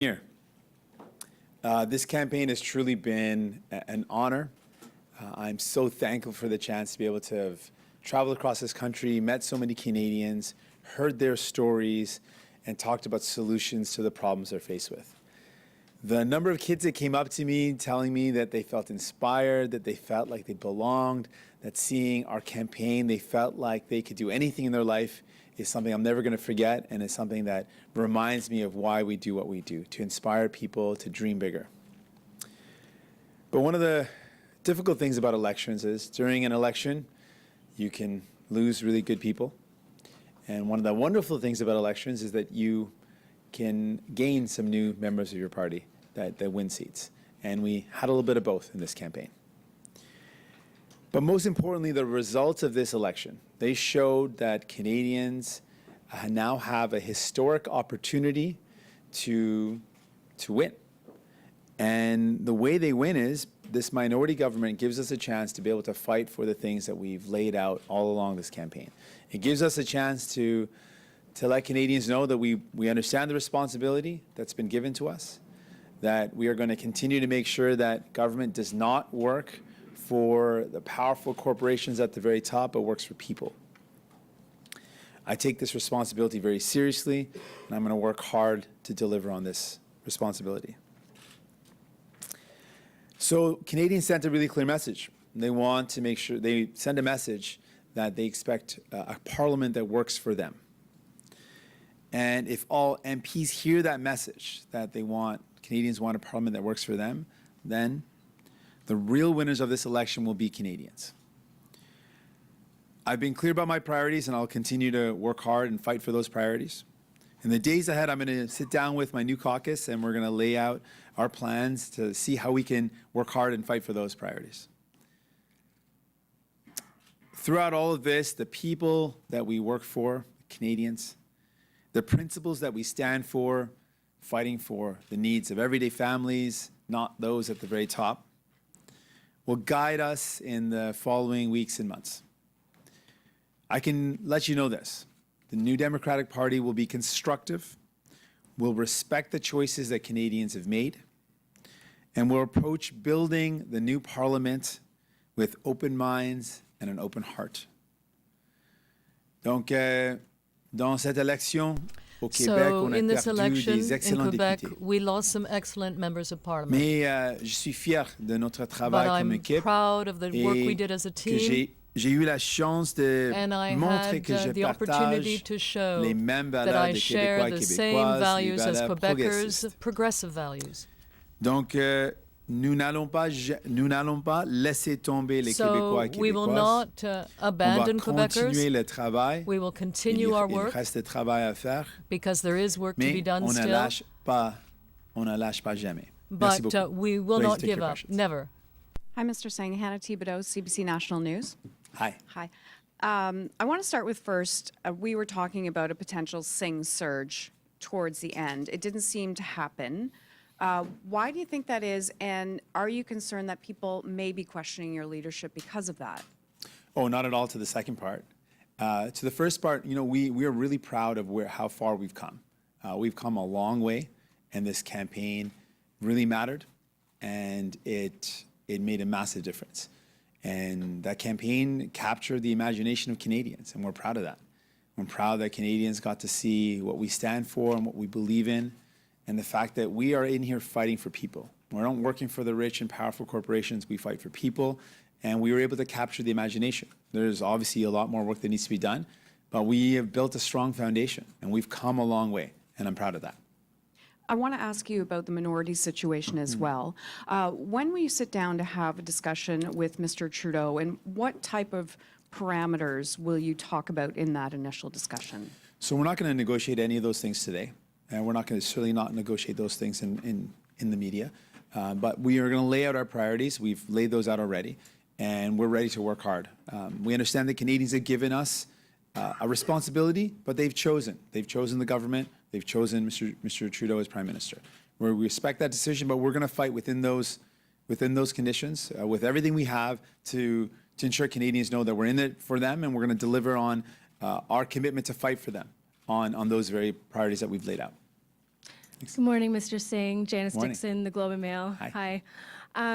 Here. This campaign has truly been an honor. I'm so thankful for the chance to be able to have traveled across this country, met so many Canadians, heard their stories, and talked about solutions to the problems they're faced with. The number of kids that came up to me telling me that they felt inspired, that they felt like they belonged, that seeing our campaign, they felt like they could do anything in their life is something I'm never going to forget, and it's something that reminds me of why we do what we do, to inspire people to dream bigger. But one of the difficult things about elections is during an election, you can lose really good people. And one of the wonderful things about elections is that you can gain some new members of your party that win seats. And we had a little bit of both in this campaign. But most importantly, the results of this election, they showed that Canadians now have a historic opportunity to win. And the way they win is this minority government gives us a chance to be able to fight for the things that we've laid out all along this campaign. It gives us a chance to let Canadians know that we understand the responsibility that's been given to us, that we are going to continue to make sure that government does not work for the powerful corporations at the very top, but works for people. I take this responsibility very seriously, and I'm going to work hard to deliver on this responsibility. So Canadians sent a really clear message. They want to make sure they send a message that they expect a parliament that works for them. And if all MPs hear that message, that Canadians want a parliament that works for them, then the real winners of this election will be Canadians. I've been clear about my priorities, and I'll continue to work hard and fight for those priorities. In the days ahead, I'm going to sit down with my new caucus, and we're going to lay out our plans to see how we can work hard and fight for those priorities. Throughout all of this, the people that we work for, Canadians, the principles that we stand for, fighting for the needs of everyday families, not those at the very top, will guide us in the following weeks and months. I can let you know this. The New Democratic Party will be constructive, will respect the choices that Canadians have made, and will approach building the new parliament with open minds and an open heart. Donc, dans cette élection, au Québec, on a perdu des excellents députés. We lost some excellent members of parliament. Mais je suis fier de notre travail comme équipe. But I'm proud of the work we did as a team. J'ai eu la chance de montrer que je partage les mêmes valeurs des Québécois et Québécoises, les valeurs progressistes. Progressive values. Donc, nous n'allons pas laisser tomber les Québécois et Québécoises. We will not abandon Quebecers. On va continuer le travail. We will continue our work. Il reste du travail à faire. Because there is work to be done still. On ne lâche pas jamais. But we will not give up. Never. Hi, Mr. Singh. Hannah Thibodeau, CBC National News. Hi. Hi. I want to start with first, we were talking about a potential Singh surge towards the end. It didn't seem to happen. Why do you think that is, and are you concerned that people may be questioning your leadership because of that? Oh, not at all to the second part. To the first part, we are really proud of how far we've come. We've come a long way, and this campaign really mattered, and it made a massive difference. And that campaign captured the imagination of Canadians, and we're proud of that. We're proud that Canadians got to see what we stand for and what we believe in, and the fact that we are in here fighting for people. We're not working for the rich and powerful corporations. We fight for people, and we were able to capture the imagination. There's obviously a lot more work that needs to be done, but we have built a strong foundation, and we've come a long way, and I'm proud of that. I want to ask you about the minority situation as well. When will you sit down to have a discussion with Mr. Trudeau, and what type of parameters will you talk about in that initial discussion? So we're not going to negotiate any of those things today, and we're not going to certainly not negotiate those things in the media. But we are going to lay out our priorities. We've laid those out already, and we're ready to work hard. We understand that Canadians have given us a responsibility, but they've chosen. They've chosen the government. They've chosen Mr. Trudeau as Prime Minister. We respect that decision, but we're going to fight within those conditions, with everything we have to ensure Canadians know that we're in it for them, and we're going to deliver on our commitment to fight for them on those very priorities that we've laid out. Thanks. Good morning, Mr. Singh. Janice Morning. Dixon, The Globe and Mail. Hi.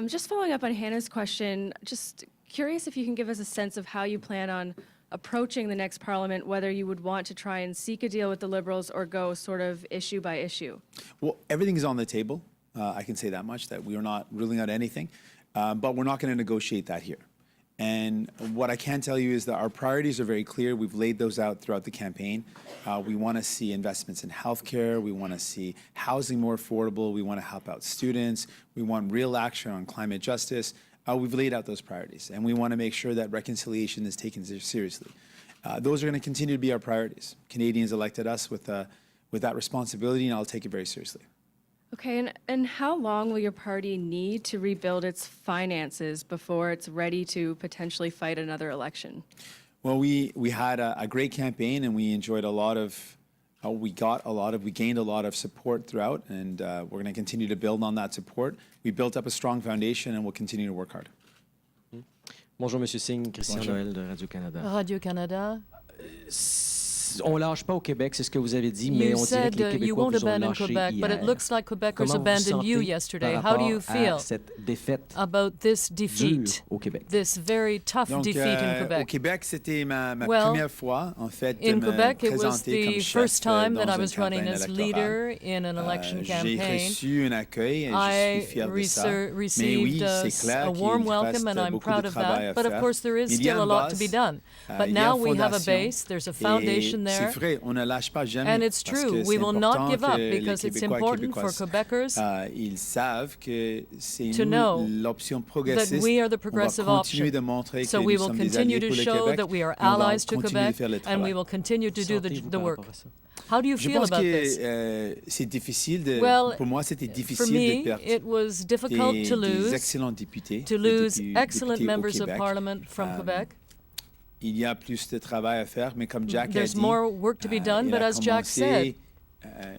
Just following up on Hannah's question, just curious if you can give us a sense of how you plan on approaching the next Parliament, whether you would want to try and seek a deal with the Liberals or go sort of issue by issue. Well, everything is on the table. I can say that much, that we are not ruling out anything, but we're not going to negotiate that here. And what I can tell you is that our priorities are very clear. We've laid those out throughout the campaign. We want to see investments in healthcare. We want to see housing more affordable. We want to help out students. We want real action on climate justice. We've laid out those priorities, and we want to make sure that reconciliation is taken seriously. Those are going to continue to be our priorities. Canadians elected us with that responsibility, and I'll take it very seriously. Okay, and how long will your party need to rebuild its finances before it's ready to potentially fight another election? Well, we had a great campaign, and we enjoyed we gained a lot of support throughout, and we're going to continue to build on that support. We built up a strong foundation, and we'll continue to work hard. Bonjour, Monsieur Singh, Christian Bonjour. Noël de Radio-Canada. Radio-Canada. On lâche pas au Québec, c'est ce que vous avez dit, mais You on dirait said que les you Québécois won't vous ont abandon lâché Quebec, but it hier. looks like Quebecers Comment vous abandoned you sentez yesterday. par How do you rapport feel à cette défaite about this defeat, dure au Québec? this very tough Donc, defeat in au Quebec? Québec, c'était ma Well, première fois, en fait, de In me Quebec, it was présenter comme the chef first time that dans I une was running campagne as électorale. leader in an election J'ai campaign. reçu un accueil et je I suis fier de ça. Mais oui, received c'est clair a warm qu'il welcome, reste and I'm beaucoup proud de of travail that. à But of faire. course, there is Il y a still a une lot to base, be done. But il y a now une we have a fondation. base, there's a Et foundation there. c'est vrai, on ne lâche pas jamais. And it's parce true, que we c'est will not important give up que les because it's Québécois et important for Québécoises, Quebecers ils savent que c'est to know nous l'option that progressiste. we are the On va progressive continuer option. de montrer So que we nous will sommes des continue alliés to pour le show Québec. that we are Et on va allies to continuer de Quebec, faire le and travail. we will continue to do Sentez-vous the par work. rapport à ça? How do you Je feel pense about que this? c'est difficile de. Well, Pour moi, c'était For difficile me, de perdre it was difficult to des lose, excellents députés, to des lose députés excellent au members of Québec. parliament from Quebec. Il y a plus de travail à faire, mais comme Jack a There's dit, more work to be done, il but a as Jack said, commencé,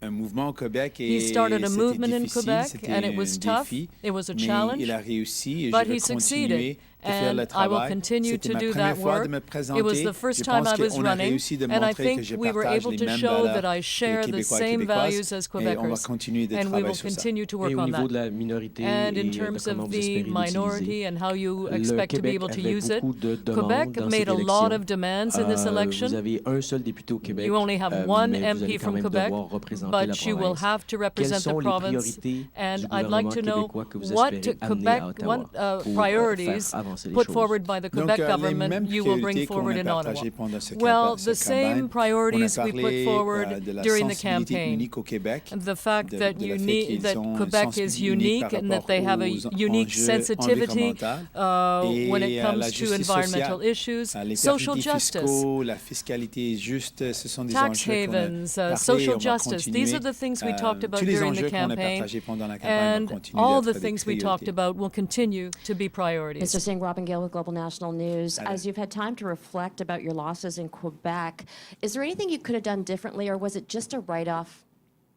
un mouvement au Québec he et started a c'était movement in difficile, Quebec, c'était and it was un tough. défi, It was a mais challenge, il a réussi et but je vais he succeeded. continuer de faire le And I will travail. continue C'était to ma do première that fois work. de me présenter. It was the first Je time pense I was qu'on a running, réussi de and I montrer que think je we were partage able les to mêmes show valeurs that I des share the Québécois et same Québécoises, values as et on va Quebecers. continuer de And we travailler will sur ça. continue to Et work au on niveau de that. la minorité And et in de terms comment of vous the espérez minority l'utiliser. and how you Le expect to be Québec able to avait use it, beaucoup de demandes Quebec dans made cette a lot élection. of demands in this Vous election. avez un seul député au Québec, You only have one mais vous allez MP quand from même Quebec, devoir représenter la but you will province. have to Quelles represent sont the les province. priorités And du I'd like to know gouvernement québécois que vous what espérez amener Quebec, à Ottawa what pour priorities faire avancer les put choses? forward by the Donc, Quebec les government mêmes you will bring priorités qu'on forward a in Ottawa. partagées pendant ce Well, cette the same campagne. priorities On a we put parlé, forward de la during the sensibilité campaign. unique au Québec, The fact that de you le fait need qu'ils that ont une Quebec is sensibilité unique par and that rapport they have a aux unique enjeux sensitivity environnementaux when et it à la comes to justice environmental sociale. issues, Les social paradis justice, fiscaux, la fiscalité juste, ce sont des tax enjeux qu'on a havens, parlé et social on va justice. These are the things we continuer. talked about Tous les during the enjeux qu'on a campaign, partagés pendant la campagne and vont continuer all d'être the des things we talked priorités. about will continue to be priorities. Mr. Singh, Robin Gale with Global National News. Hi there. As you've had time to reflect about your losses in Quebec, is there anything you could have done differently, or was it just a write-off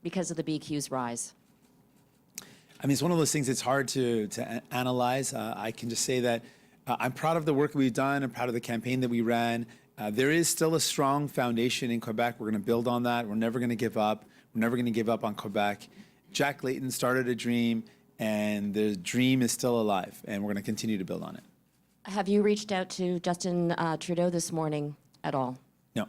because of the BQ's rise? I mean, it's one of those things that's hard to analyze. I can just say that I'm proud of the work we've done. I'm proud of the campaign that we ran. There is still a strong foundation in Quebec. We're going to build on that. We're never going to give up. We're never going to give up on Quebec. Jack Layton started a dream, and the dream is still alive, and we're going to continue to build on it. Have you reached out to Justin Trudeau this morning at all? No.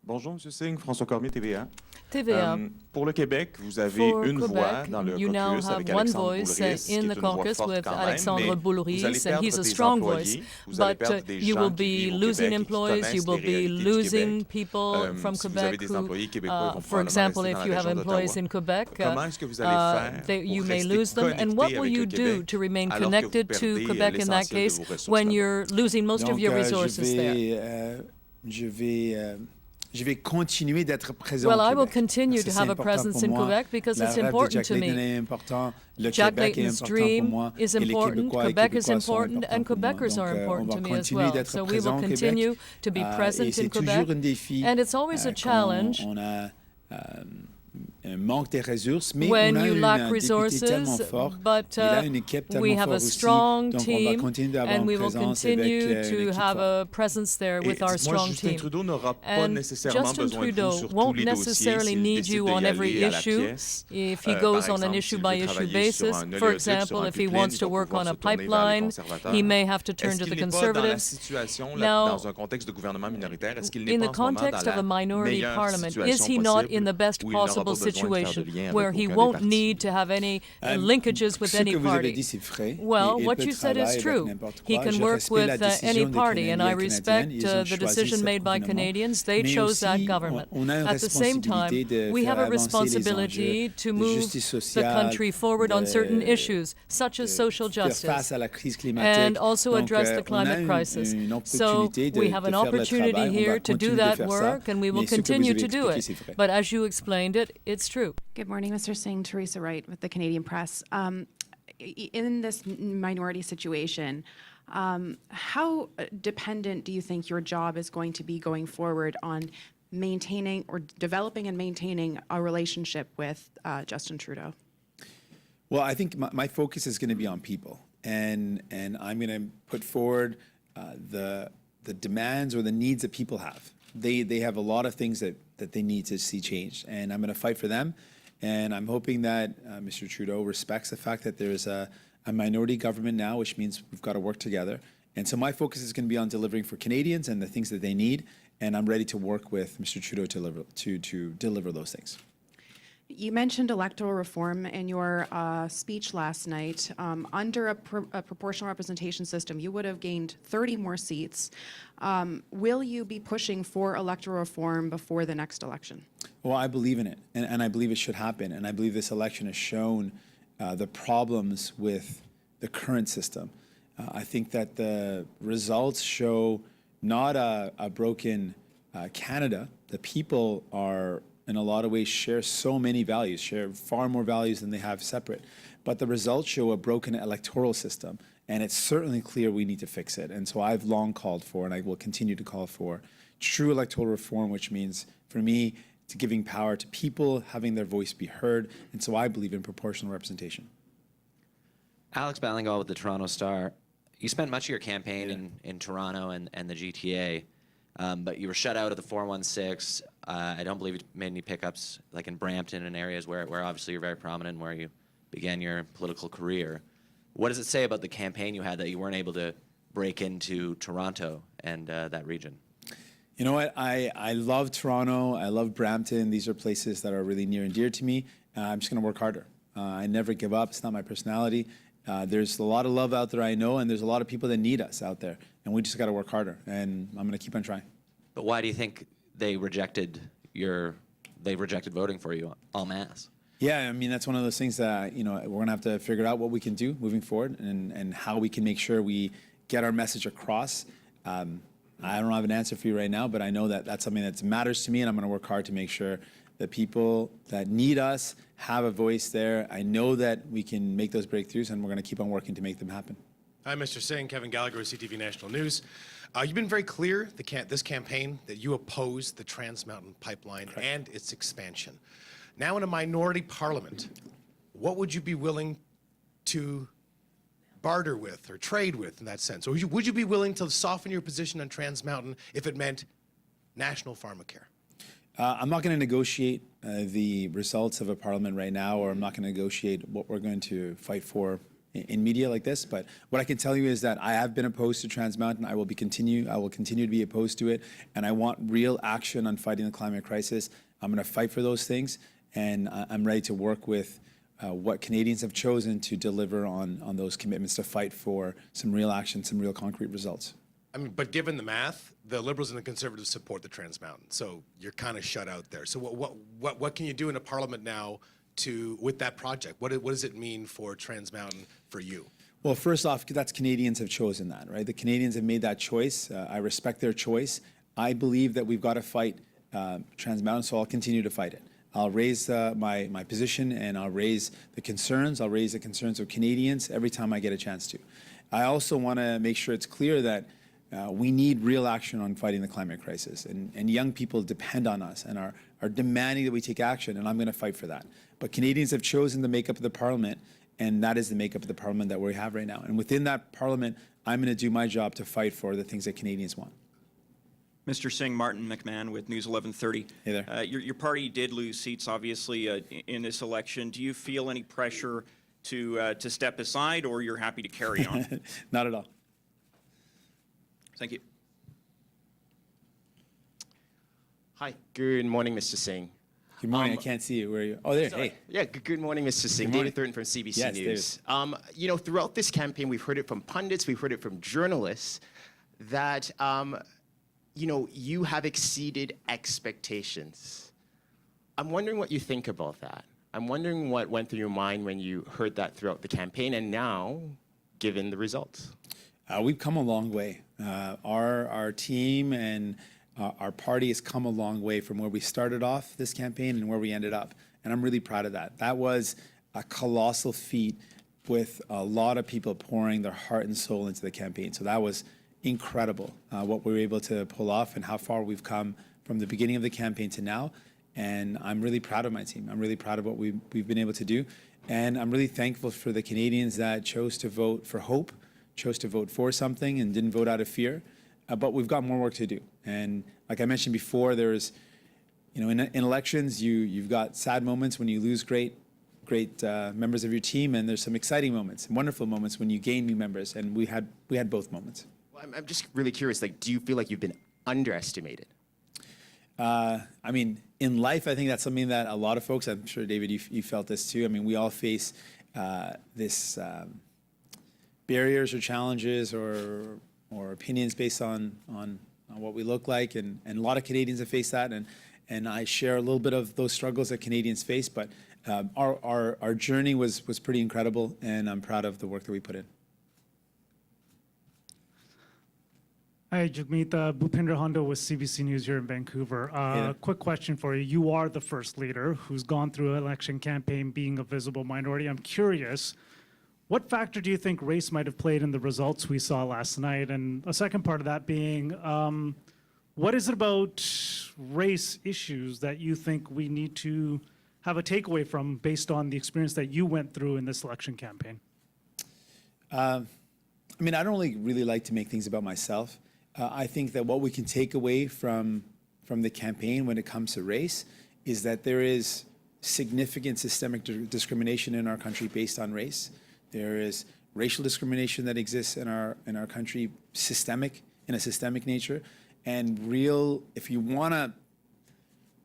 Bonjour, M. Singh, François Cormier, TVA. TVA. Pour le Québec, vous avez For une voix Quebec, dans le you now caucus have avec one Alexandre voice Boulris, qui est in une the voix caucus forte with quand même, Alexandre mais Boulris, vous allez and perdre he's a des strong employés, voice. vous allez But perdre des you gens will qui be vivent au losing Québec et qui employees, you connaissent will les be réalités du losing Québec. people from Si vous avez Quebec des who, employés québécois, ils vont for probablement example, rester dans if la you have région employees d'Ottawa. in Quebec, Comment est-ce que vous allez faire you pour may rester lose them. And what connecté will avec you le do Québec to remain alors que vous connected to perdez Quebec in that l'essentiel de case vos ressources when là-bas? you're losing most of Donc, your resources there? Je vais continuer d'être présent Well, au I will Québec. continue Parce to que have c'est a important presence pour in moi. Quebec because Le it's rêve de important Jack to Layton me. est important. Le Jack Québec est Layton's important pour dream moi. is Et les important, Québécois et Quebec is Québécoises sont important, and importants pour moi. Quebecers are Donc, important on to va me as continuer well. d'être So we présent will au continue Québec. to be Et present c'est in toujours Quebec. un défi. And it's always a quand challenge on a manque des ressources, mais when on a you un lack député tellement resources, fort, but il a une équipe we tellement have a forte aussi, strong donc on va team, continuer d'avoir and une we will présence avec continue une to équipe have forte. a presence there Et with our dites-moi, strong Justin team. Trudeau n'aura pas And nécessairement Justin besoin de vous Trudeau sur tous won't les dossiers necessarily s'il need décide you d'y on every aller à la issue pièce. if he Par goes on an exemple, issue s'il by veut issue travailler sur basis. un For oléoduc, example, sur un if he pipeline, wants il to va work pouvoir on a se tourner vers les pipeline, conservateurs. he may have to turn Est-ce to qu'il the n'est pas dans la conservatives. situation, Now, dans un contexte de gouvernement minoritaire, est-ce qu'il n'est In pas the en ce moment context dans of la a minority meilleure parliament, situation is he not possible in the best où il n'aura pas possible besoin de faire de situation lien where avec he aucun des won't partis? need to have any linkages with Ce any que vous avez party? dit, c'est vrai. Well, Il what peut you said is travailler avec true. n'importe He quoi. can Je work respecte la with décision any des party, and I Canadiens, respect Ils ont the choisi decision ce made by gouvernement. Canadians. They Mais chose that aussi, government. on a une At the same time, responsabilité de we faire have a avancer les responsibility enjeux to de move justice the sociale, country forward on certain de- issues, such as social faire face justice, à la crise climatique. and also Donc, address the on a climate crisis. une So opportunité de, we have de an faire le opportunity travail. On va here to do continuer de that faire ça. work, and we will Mais ce que vous continue avez to do expliqué, it. c'est vrai. But as you explained it, it's true. Good morning, Mr. Singh. Teresa Wright with the Canadian Press. In this minority situation, how dependent do you think your job is going to be going forward on maintaining or developing and maintaining a relationship with Justin Trudeau? Well, I think my focus is going to be on people, and I'm going to put forward the demands or the needs that people have. They have a lot of things that they need to see changed, and I'm going to fight for them. And I'm hoping that Mr. Trudeau respects the fact that there's a minority government now, which means we've got to work together. And so my focus is going to be on delivering for Canadians and the things that they need, and I'm ready to work with Mr. Trudeau to deliver those things. You mentioned electoral reform in your speech last night. Under a proportional representation system, you would have gained 30 more seats. Will you be pushing for electoral reform before the next election? Well, I believe in it, and I believe it should happen. And I believe this election has shown the problems with the current system. I think that the results show not a broken Canada. The people are, in a lot of ways, share so many values, share far more values than they have separate. But the results show a broken electoral system, and it's certainly clear we need to fix it. And so I've long called for, and I will continue to call for, true electoral reform, which means, for me, to giving power to people, having their voice be heard. And so I believe in proportional representation. Alex Ballingall with the Toronto Star. You spent much of your campaign in Toronto and the GTA, but you were shut out of the 416. I don't believe you made any pickups like in Brampton and areas where obviously you're very prominent and where you began your political career. What does it say about the campaign you had that you weren't able to break into Toronto and that region? You know what? I love Toronto. I love Brampton. These are places that are really near and dear to me. I'm just going to work harder. I never give up. It's not my personality. There's a lot of love out there, I know, and there's a lot of people that need us out there. And we just got to work harder. And I'm going to keep on trying. But why do you think they rejected voting for you en masse? Yeah, I mean, that's one of those things that, we're going to have to figure out what we can do moving forward and how we can make sure we get our message across. I don't have an answer for you right now, but I know that that's something that matters to me, and I'm going to work hard to make sure that people that need us have a voice there. I know that we can make those breakthroughs, and we're going to keep on working to make them happen. Hi, Mr. Singh. Kevin Gallagher, CTV National News. You've been very clear, this campaign, that you oppose the Trans Mountain Pipeline and its expansion. Now in a minority parliament, what would you be willing to barter with or trade with in that sense? Or would you be willing to soften your position on Trans Mountain if it meant national pharmacare? I'm not going to negotiate the results of a parliament right now, or I'm not going to negotiate what we're going to fight for in media like this. But what I can tell you is that I have been opposed to Trans Mountain. I will continue to be opposed to it, and I want real action on fighting the climate crisis. I'm going to fight for those things, and I'm ready to work with what Canadians have chosen to deliver on those commitments to fight for some real action, some real concrete results. I mean, but given the math, the Liberals and the Conservatives support the Trans Mountain, so you're kind of shut out there. So what can you do in a parliament now with that project? What does it mean for Trans Mountain for you? Well, first off, that's Canadians have chosen that, right? The Canadians have made that choice. I respect their choice. I believe that we've got to fight Trans Mountain, so I'll continue to fight it. I'll raise my position, and I'll raise the concerns. I'll raise the concerns of Canadians every time I get a chance to. I also want to make sure it's clear that we need real action on fighting the climate crisis, and young people depend on us, and are demanding that we take action, and I'm going to fight for that. But Canadians have chosen the makeup of the Parliament, and that is the makeup of the Parliament that we have right now. And within that Parliament, I'm going to do my job to fight for the things that Canadians want. Mr. Singh, Martin McMahon with News 1130. Hey there. Your party did lose seats, obviously, in this election. Do you feel any pressure to step aside, or you're happy to carry on? Not at all. Thank you. Hi, good morning, Mr. Singh. Good morning. I can't see you. Where are you? Oh, there. Sorry. Hey. Yeah, good morning, Mr. Singh. morning. David Thornton from CBC Yes, News. You know, throughout this campaign, we've heard it from pundits, we've heard it from journalists that, you know, you have exceeded expectations. I'm wondering what you think about that. I'm wondering what went through your mind when you heard that throughout the campaign, and now, given the results. We've come a long way. Our team and our party has come a long way from where we started off this campaign and where we ended up. And I'm really proud of that. That was a colossal feat with a lot of people pouring their heart and soul into the campaign. So that was incredible, what we were able to pull off and how far we've come from the beginning of the campaign to now. And I'm really proud of my team. I'm really proud of what we've been able to do. And I'm really thankful for the Canadians that chose to vote for hope, chose to vote for something and didn't vote out of fear. But we've got more work to do. And like I mentioned before, there's, you know, in elections, you've got sad moments when you lose great members of your team, and there's some exciting moments, wonderful moments when you gain new members. And we had both moments. Well, I'm just really curious, like, do you feel like you've been underestimated? I mean, in life, I think that's something that a lot of folks, I'm sure, David, you felt this too. I mean, we all face this barriers or challenges or opinions based on what we look like, and a lot of Canadians have faced that, and I share a little bit of those struggles that Canadians face, but our journey was pretty incredible, and I'm proud of the work that we put in. Hi, Jagmeet. Bhupendra Hondo with CBC News here in Vancouver. there. Quick question for you. You are the first leader who's gone through an election campaign being a visible minority. I'm curious, what factor do you think race might have played in the results we saw last night? And a second part of that being, what is it about race issues that you think we need to have a takeaway from based on the experience that you went through in this election campaign? I mean, I don't really like to make things about myself. I think that what we can take away from the campaign when it comes to race is that there is significant systemic discrimination in our country based on race. There is racial discrimination that exists in our country, in a systemic nature, and real. If we want to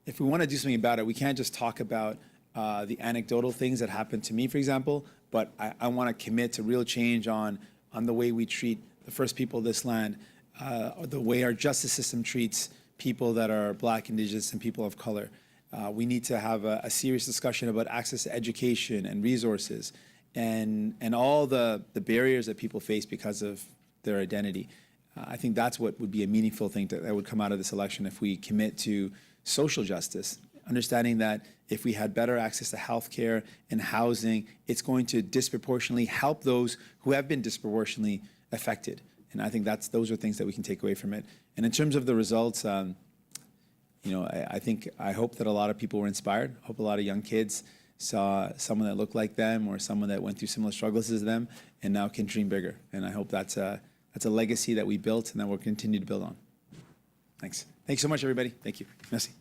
do something about it, we can't just talk about the anecdotal things that happened to me, for example. But I want to commit to real change on the way we treat the first people of this land, the way our justice system treats people that are Black, Indigenous, and people of color. We need to have a serious discussion about access to education and resources, and all the barriers that people face because of their identity. I think that's what would be a meaningful thing that would come out of this election if we commit to social justice, understanding that if we had better access to healthcare and housing, it's going to disproportionately help those who have been disproportionately affected. And I think those are things that we can take away from it. And in terms of the results, you know, I hope that a lot of people were inspired. I hope a lot of young kids saw someone that looked like them or someone that went through similar struggles as them and now can dream bigger. And I hope that's a legacy that we built and that we'll continue to build on. Thanks. Thanks so much, everybody. Thank you. Merci.